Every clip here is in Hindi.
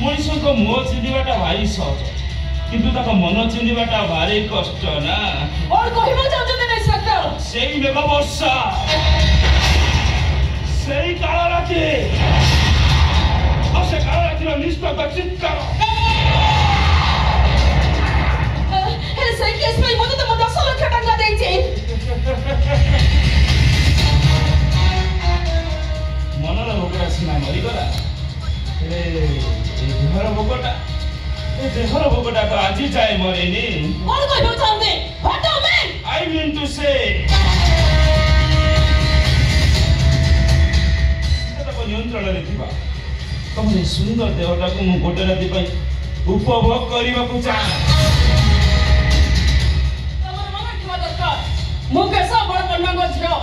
मनीष को मुह चिन्हवाटा भारी सहज किंतु ताको मन चिन्हवाटा भारी कष्ट ना। और कहबो चाहते इंस्पेक्टर सेई मेघ वर्षा सेई काला राति से काला रातिर निष्ठा चित्कार से केस में मते तो 10 लाख टका देइछे। मनर भोगटा सीमा मरीगला देहर भोगटा तो आज जाए मरेनी। कौन कहबो चाहते what do mean? I mean to say नियंत्रण रे थिबा तुम सुंदर देहटा को मु गोटे राति पई उपभोग करबा को चाह। मुकेशा बड़ कन्या झियो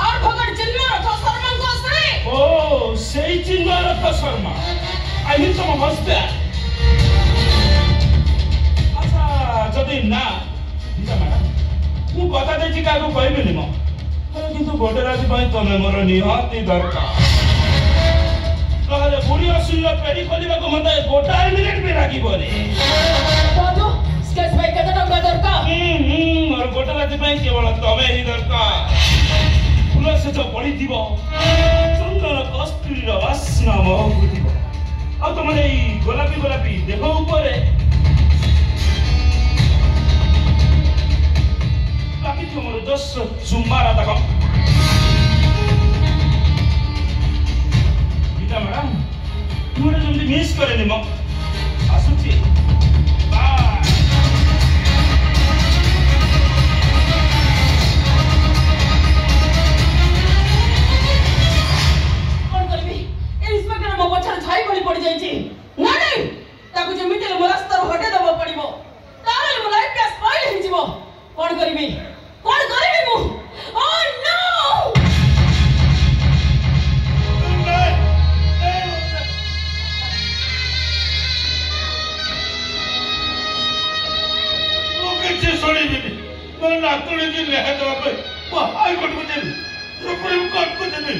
और भगत चिन्ह रख शर्मा को स्त्री। ओ सेई चिन्ह रख शर्मा आई मीन तुम हस्बैंड। अच्छा जदी ना दिदा मैडम मु कथा देछि काको कहबिनी म किंतु गोटे राति पई तमे मोर निहाती दरकार। कहले बुढ़ी असुर पेड़ी खोलिबा को मते गोटा मिनिट भी लागिबोनी। दादू स्केच भाई केते टका दरकार? और गोटे राति पई केवल तमे ही दरकार। फुल से जो पड़ी दिबो चंदन कस्तूरी वासना महकु दिबो आ तमरे ई गोलापी गोलापी देखो ऊपर बाकी तुमरो 10 सुम्मारा तक गीता मैडम तुमरे जल्दी मिस करे नि म आसुची बाय। पड़ जाइछि ना नहीं ताको जेमिति मरस्तर हटे दबो पड़िबो तारे मो लाइफ के स्पॉइल हि जिवो। कोन करबी मु? ओह नो मुके जे सोड़ी बिनी मो नातुणी की लेह दबा पे मो हाई कोर्ट को जेबी सुप्रीम कोर्ट को जेबी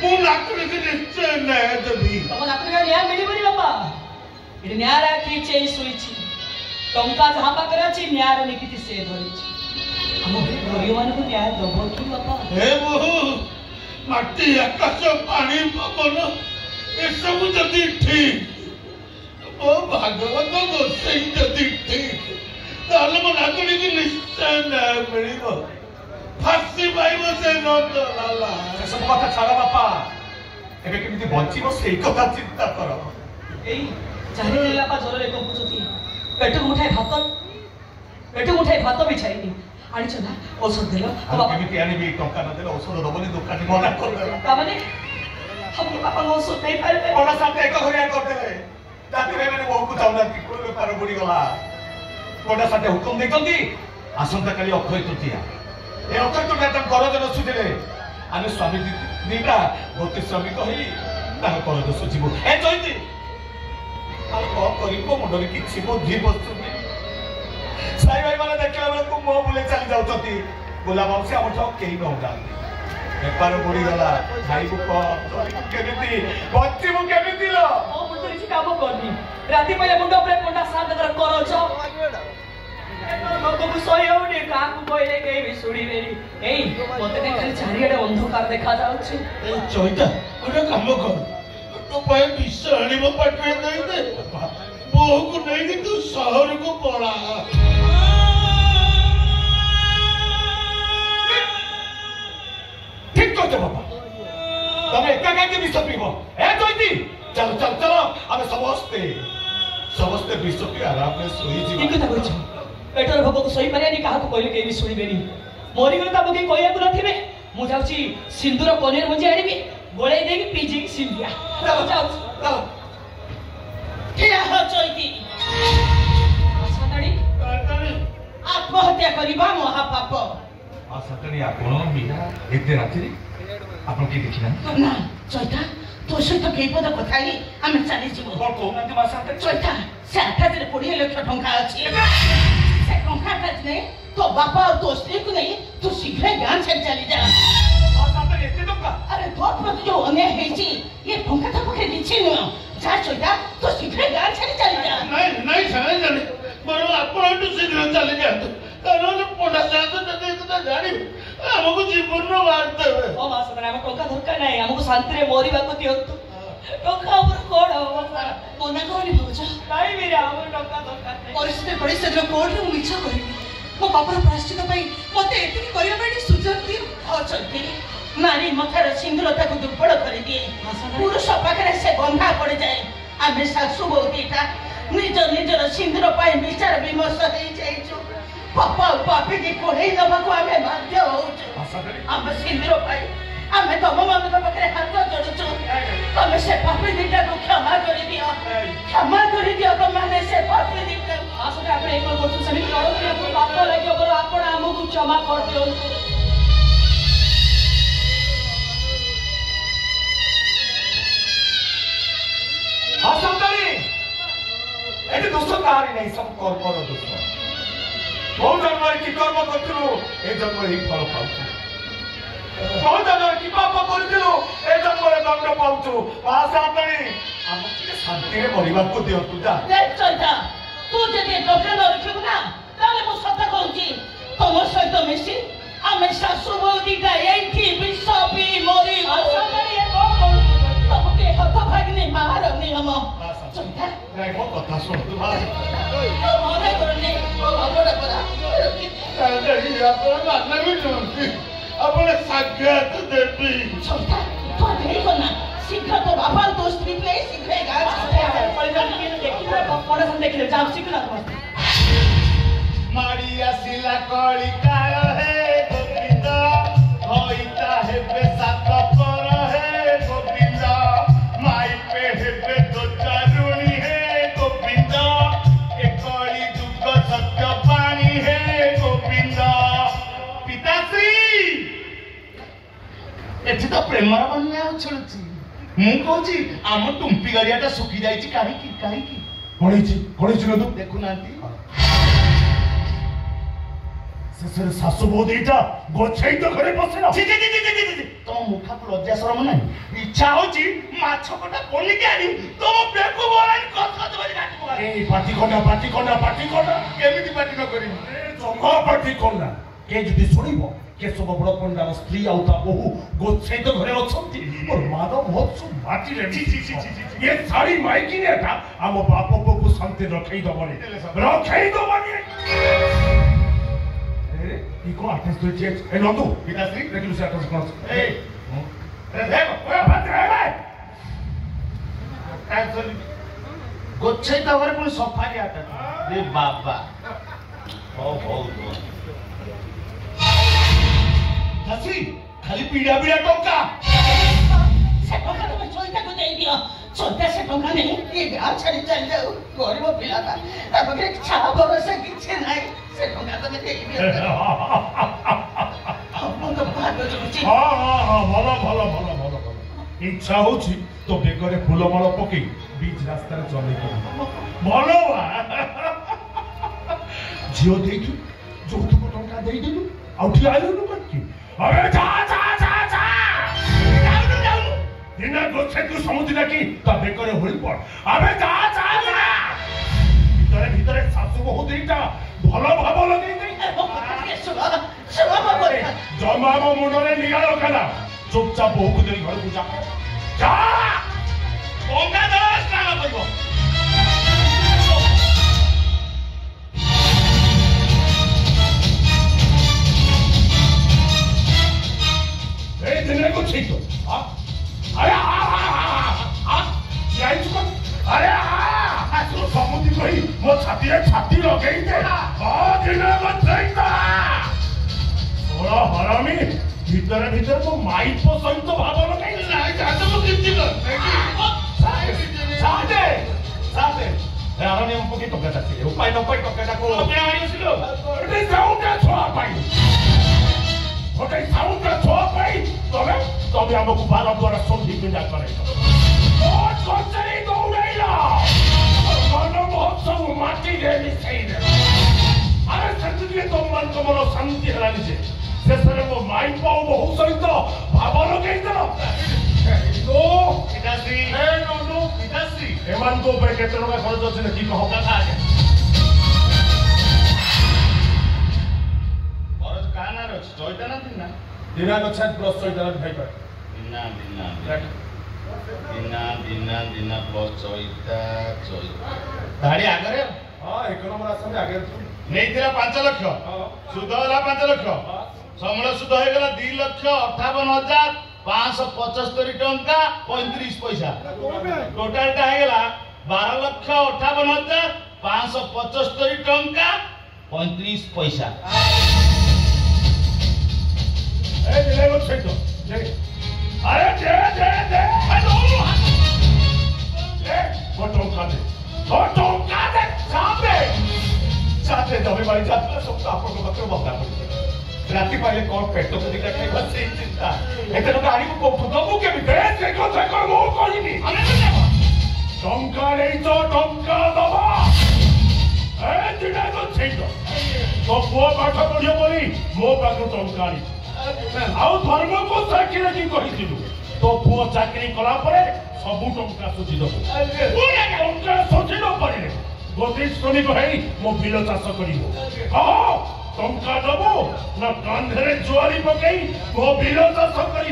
मो नातुणी की निश्चय लेह देबी। तम नातुणी का न्याय मिली बनी बापा इडी न्याय राखी चेई सुइछि टंका जहां पाकर अछि न्याय रो नीति से धरिछि हम गरीब मान को न्याय दबो कि बापा? हे बहु माटी आकाश पानी पवन ए सब जदी ठीक ओ भागवत गोसाई जदी ठीक ताले मो नातुणी की निश्चय न्याय मिलिबो। फांसी पाइबो से न तो लाला सब कथा छाड़ा बापा एबे केमिति बंचिबो सेई कथा चिंता करो। एई चाहे लेला पा जोर रे कंपुचती पेट मुठाई भात भी छाईनी आनी छना औषध देलो अब केमिति आनी भी टंका न देलो औषध दबनी दुकान मना कर देला का माने हम पापा औषध दे पाइबे बड़ा साथे एक घरिया कर देले राति रे मैंने बहु को जाउना कि कोई बेपार बुड़ी गला बड़ा साथे हुकुम देतंती आसंता काली अक्षय तृतीया ए अक्षय तृतीया तम करजन सुदिले आमे स्वामी दीटा गोति स्वामी कहि तार करज सुजिबो ए जयती आल को करिबो मुंडरे किछि बुद्धि बस्तुनी साई भाई माने देखला बेला को मोह बुले चली जाउतती गोला माउसी हम ठक केही न होगा बेपार बुड़ी गला भाई को केमिति बच्ची मु केमिति लो ओ मुंडरे କିଛି କାମ करनी राति पहिले मुंड ଉପରେ कोंडा साथ कर करछ लोगों सही होनी काकू कहले केही भी सुनिबेनी एई मते देखले चारियाडे अंधकार देखा जाउछि। ए चोइता कोन काम कर तो पाए बिसरणी मो पटवे नहीं दे बहु को नहीं कि तू शहर को पड़ा। ठीक कहते बाबा तमे एका के विष पीबो ए जयती चलो चल चलो आमे समस्ते विष पी आराम में सोई जी ठीक कथा कहछ पेटर भोग को सही परियानी काहा को कहले केही भी सुनिबेनी मोरी गले तब के कहया को नथिबे मु जाउची सिंदूर पनीर मंजी आनिबी गोळे देकी पीजी सिंधिया जाउ क्या हो चोइती सतड़ी आत्महत्या करिबा महापाप सतड़ी आपण मीरा एते रात्री आपण की देखिना ना चोइता तो सहित केही पद कथा ही हम चली जीवो कोन को नते मासा चोइता से आठाजरे 20 लाख टंका अछि से टंका काज नै तो बापा और तो स्त्री को नहीं तो शीघ्र गांव छाड़ चली जा सतड़ी एते तो अरे बहुत मत जो अन्याय है जी ये पंखा था पकड़े नीचे न जा चोइदा तो शीघ्र गाड़ छाड़ी चली जा नहीं छाड़े चले बरो आपण तो शीघ्र चले जातो कारण पोडा जातो तते एकदा जानी हमको जीवन नो वार्ते ओ मासना हम टोका धक्का नाही हमको शांति रे मोरी बाको दियंतु टोका ऊपर कोड हो मना कोनी भौज नाही मेरे हमर टोका धक्का परिस्थिति परिस्थिति कोड रे मिछा करी मो बापर प्राश्चित पई मते एतिकी करिया बेटी सुजग दियो हो चलती नारी मथार सिंदूरता को दुर्बल कर दिए पुरुष पाखरे से बंधा पड़ जाए आमे सासु बहुतीटा निज निजर सिंदूर पाई विचार विमर्श होई जाइछु पापा पापी की कोढ़ई नबा को आमे बाध्य होउछु आमे सिंदूर पाई आमे तम मान पाखरे हाथ जोड़ुछु तमे से पापी दिटा को क्षमा कर दियो तो माने से पापी दिटा आसले आपण एक कोछु समी करो कि पाप लागि ओबर आपण हमकु क्षमा कर दियो आसंतरी एते दोष काहारी नहीं सब कर्मर दोष बहुत जन्म की कर्म करथिलु ए जन्म ही फल पाउछु बहुत जन्म की पाप करथिलु ए जन्म रे दंड पाउछु आसंतरी हम के शांति रे मरिबा को दियो तू जा ले चलता तू जदि डॉक्टर न रखिबु ना ताले मो सत्य कहूची तम सहित मिसी आमे सासु बहुदीटा एठी विष पी मरी आसंतरी ए कोन तमके हत भागने महारानी हम चलता नहीं वो कथा सुन तू बात मने करने बड़ा बड़ा नहीं आपण मानना भी नहीं आपण साक्षात देवी चलता तो नहीं करना शीघ्र तो बाबा तो स्त्री पे शीघ्र गा परिवार के देखिले पपड़ा सन देखिले जाम शीघ्र ना मारिया सिला कळी काळ हे गोविंद होईता हे बेसात पर हे गोविंद माई पे हे तो चारुणी हे गोविंद ए कळी दुख सत्य पाणी हे गोविंद पिताश्री एठी तो प्रेमर बन्या छळची ମୁଁ କହୁଛି ଆମ ଟୁମ୍ପି ଗାଡିଆଟା ଶୁଖି ଯାଇଛି କାହିଁକି କାହିଁକି କଣେଇଛି ନା ତୁ ଦେଖୁନାହାନ୍ତି ଶେଷରେ ଶାଶୁ ବୋହୂ ଦିଟା ଗୋଛେଇ ତ ଘରେ ବସିଲା ତମ ମୁଖାକୁ ଲଜ୍ଜା ଶରମ ନାହିଁ ଇଚ୍ଛା ହଉଛି ମାଛ କଟା ପନିକି ଆଣି ତମ ବେକୁ ବଳାଇ କଚକଚ କରି କାଟି ପକା ଏଇ ପାଟି କଣ୍ଡା କେମିତି ପାଟି ନ କରିବି ଜମା ପାଟି କଣ୍ଡା କେ ଯଦି ଶୁଣିବ केशव बड़ पंडार स्त्री आउ बहु गोछे तो घरे अछंती और माधव महोत्सव माटी रे ये सारी माइकी ने था हम बाप को शांति रखई दबनी ए इको आटेस तो चेक ए नंदू पिताश्री रेगुलर से आटेस कोन ए देखो ओए भद्र है भाई गोछे तो घरे पुनी सफारी आटा रे बाबा ओ हसी खाली पीड़ा टोका से टोका तो चोइता को दे दियो चोइता से टोका नहीं ये गांव छाड़ी चल जाओ गरीब पिला था अब के छा भरोसा किछे नहीं से टोका तो दे दियो हम तो भाग जोची हां भलो इच्छा होची तो बेकरे फूलमाଳ पकी बीच रास्ता रे चले को भलो जियो देखी जो तू टोका दे देलु आउठी आइलु न करकी अरे जा जाऊ दिना गोछे तू समुद्र की ता बेकरे होई पड़ अबे जा भीतर सासु बहु देटा भलो भाव लगई दे सुनो बाबा जमा मो मुंडरे निगालो कला चुपचाप बहु को दे घर को जा पंगा दस काम करबो दिने को ठीक तो अरे जाई चुका अरे तू समुद्र कही मो छाती लगेई दे दिने को ठीक तो सोरा हरामी भीतर तो माई को सहित भाव लगेई नहीं जातो को किछि कर साथे हरामी हमको की टोका जाती है उपाय न कोई टोका को अपने आयो सिलो इट साउंड छोड़ा पाई ओके साउंड छोड़ा पाई तबे हमको बार द्वारा संधि के जा करे और कोचरी दौड़ैला मन महोत्सव माटी रे मिसैले अरे संधि तो मन को मन शांति हरानी छे शेषରେ ମୋ ମାଇ ପାଉ ବହୁ ସହିତ ଭାବ ଲଗେଇଦେଲ ଏମାନଙ୍କ ଉପରେ କେତେ ଟଙ୍କା ଖର୍ଚ୍ଚ ଅଛି ନା କି କହ ଖରଚ କାହା ନାଁରେ ଅଛି ଚୈତନ୍ୟ ଦିନା ଦିନା ଗଛ ପ୍ଲସ୍ ଚୈତନ୍ୟ ଭାଇପାରେ ଦିନା ପ୍ଲସ୍ ଚୈତା ଧାଡି ଆଗରେ ହଁ 1 ନମ୍ବର ଆସନ୍ତି ଆଗରେ ନେଇଥିଲା 5 ଲକ୍ଷ ସୁଧ ହେଲା 5 ଲକ୍ଷ ସମୂଳ ସୁଧ ହେଇଗଲା 2,58,575 ଟଙ୍କା 35 ପଇସା ଟୋଟାଲଟା ହେଇଗଲା 12,58,575 ଟଙ୍କା 35 ପଇସା ଏ ଦିନେ ଗଛ ସହିତ ଆରେ ଦେ साथे जमीबाड़ी जात्रा सब आपको पत्र बंदा राति पाइले कौन पेट तो दिखा के बस से चिंता एते तो गाड़ी को दबु के भीतर से को मो कहिनी टंका नहीं तो टंका दबा ए दिना तो छैतो तो पुआ पाठ पढियो बोली मो पाखु टंका नी आउ धर्म को चाकरी की कहिथिलु तो पुआ चाकरी कला परे सबु टंका सुझी दबु टंका सुझी न पड़े गोटे श्रमिक है मो बिल चाष कर टंका दबो ना कांधे जुआरी पकई मो बिल चाष कर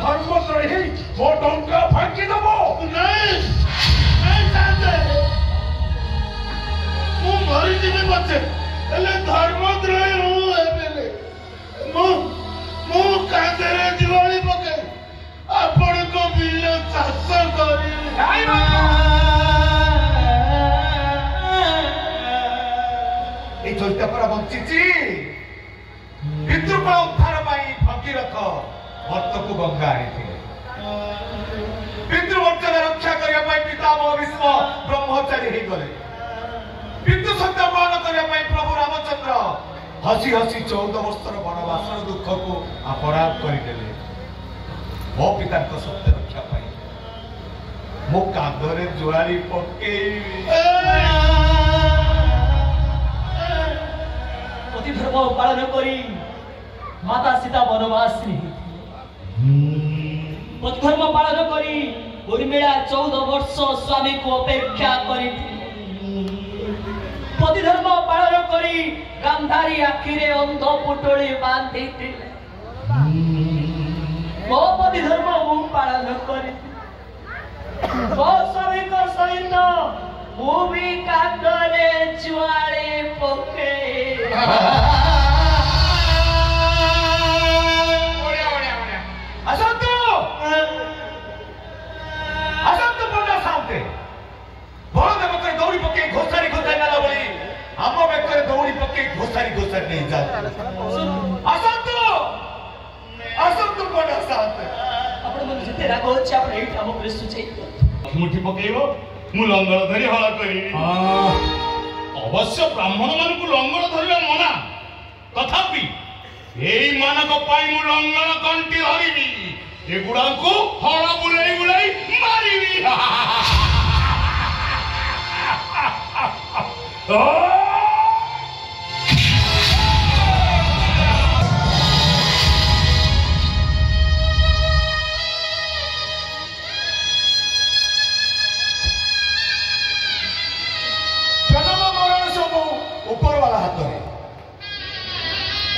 धर्म रही मो टंका फांकी दबो मरीजी बचे धर्मद्रोही मु कांधे जुआरी पकई आपण को बिल चाष करी चैतपरा बंची पितृकुल उद्धार भगीरथ भक्त को गंगा आनी पितृवंचना रक्षा करने पितामह भीष्म ब्रह्मचारी हो गले पितृ सत्य पालन करने प्रभु रामचंद्र हसी हसी 14 वर्षर वनवास दुख को अपराध करदेले मो पिता सत्य रक्षा मो कांधरे जुआरी पके धर्म पालन करी माता सीता वनवास धर्म पालन करी उर्मिला 14 वर्ष स्वामी को अपेक्षा करी धर्म पालन करी गांधारी आखिरे अंध पुटोली बांधी मो धर्म मु पालन करी स्वामी को सहित मु भी कांधरे जुआरी पके दौड़ी पके घोषारी घोषारी नाला बड़ी आम बेकर दौड़ी पके घोषारी घोषारी नहीं जाते बड़ा साथ आपण मन जिते राग होछ आपण एई काम करे सुचै मुठी पकेइबो मु लंगड़ धरी हला करी अवश्य ब्राह्मण मान को लंगड़ धरिबा मना तथापि एई मानक पाई मु लंगड़ कंटी धरिबी एगुडा को हला बुलाई बुलाई मारिबी जन्म मरण सब ऊपर वाला हाथ में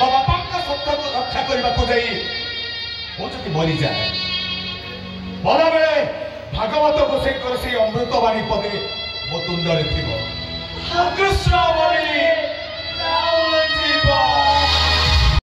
बापा सत्य को रक्षा करने को जाई मुझे मरी जाए मरा बेले भागवत गोसाई से अमृतवाणी पदे मो तुंडे थी कृष्ण